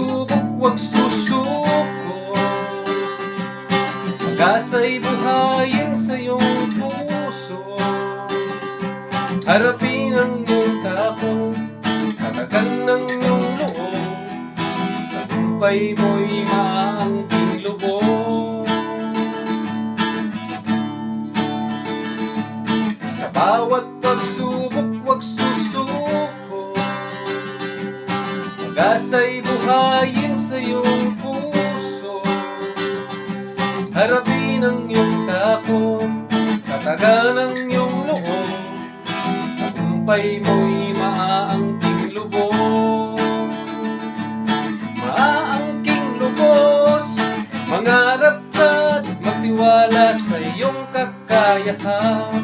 pagsubok, huwag susuko. Pag-asa'y buhayin sa iyong puso. Harapin ang iyong takot, tatagan ng iyong loob. Tagumpay mo'y maangking lubog. Sa bawat pagsubok, huwag susuko. Pag-asa'y buhayin sa iyong puso. Harapin ang iyong takot, tatagan ang iyong loob. Tagumpay mo'y maaangking lubos. Maaangking lubos. Mangarap ka't magtiwala sa iyong kakayahan.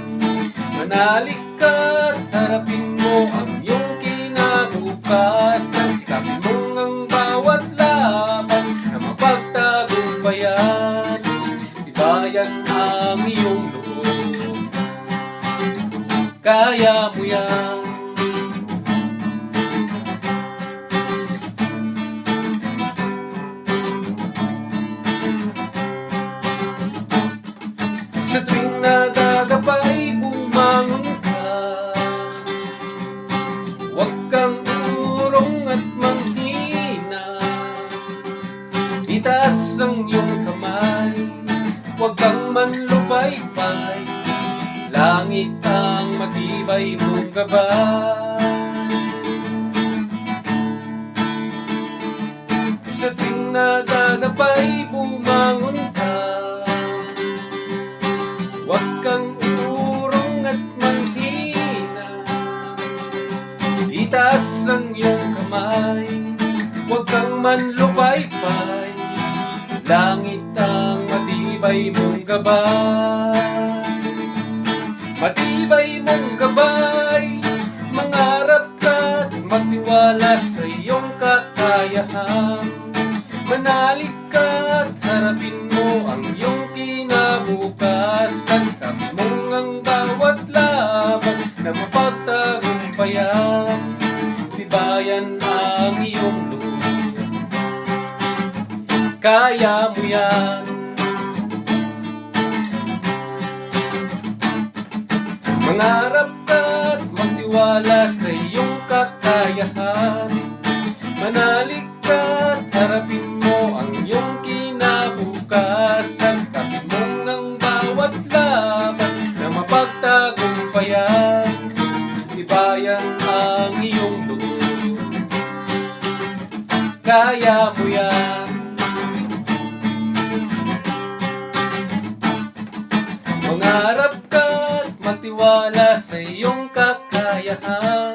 Manalig ka't harapin mo ang iyong kinabukasan. Sikapin mo ang bawat laban na mapagtagumpayan. Tibayan ang iyong loob. Kaya mo yan. Sa tuwing nagagapay, bumangon ka. Huwag kang urong at manghina. Itaas ang iyong kamay, huwag kang manlupay-pay. Langit ang matibay mong gabay. Sa tuwing nagagapay, bumangon ka. Huwag kang urong at manghina. Itaas ang iyong kamay, huwag kang manlupay-pay. Langit ang matibay mong gabay. Matibay mong gabay. Mangarap ka't magtiwala sa iyong kakayahan. Manalig ka't harapin mo ang iyong kinabukasan. Sikapin mo ang bawat laban na mapagtagumpayan. Tibayan ang iyong loob. Kaya mo yan. Mangarap ka't magtiwala sa iyong kakayahan. Manalig ka't harapin mo ang iyong kinabukasan. Sikapin mo ng bawat laban na mapagtagumpayan. Tibayan ang iyong loob. Kaya mo yan. Mangarap ka't magtiwala sa iyong kakayahan.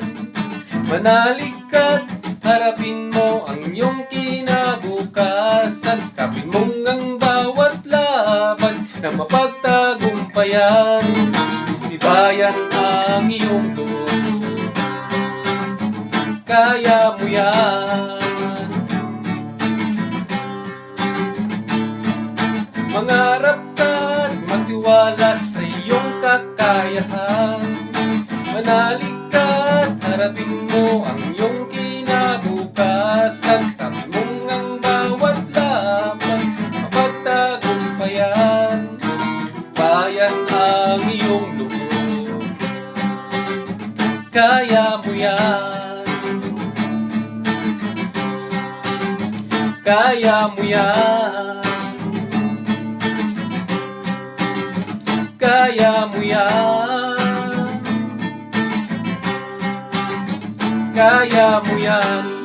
Manalig ka't harapin mo ang iyong kinabukasan. Sikapin mo ang bawat laban na mapagtagumpayan. Tibayan ang iyong loob. Kaya mo yan. Mangarap ka't magtiwala sa iyong kakayahan. Manalig ka't harapin mo ang iyong kinabukasan. Sikapin mo ang bawat laban, mapagtagumpayan. Bayan ang iyong loob. Kaya mo yan. Kaya mo yan. Kaya mo yan. Kaya mo yan.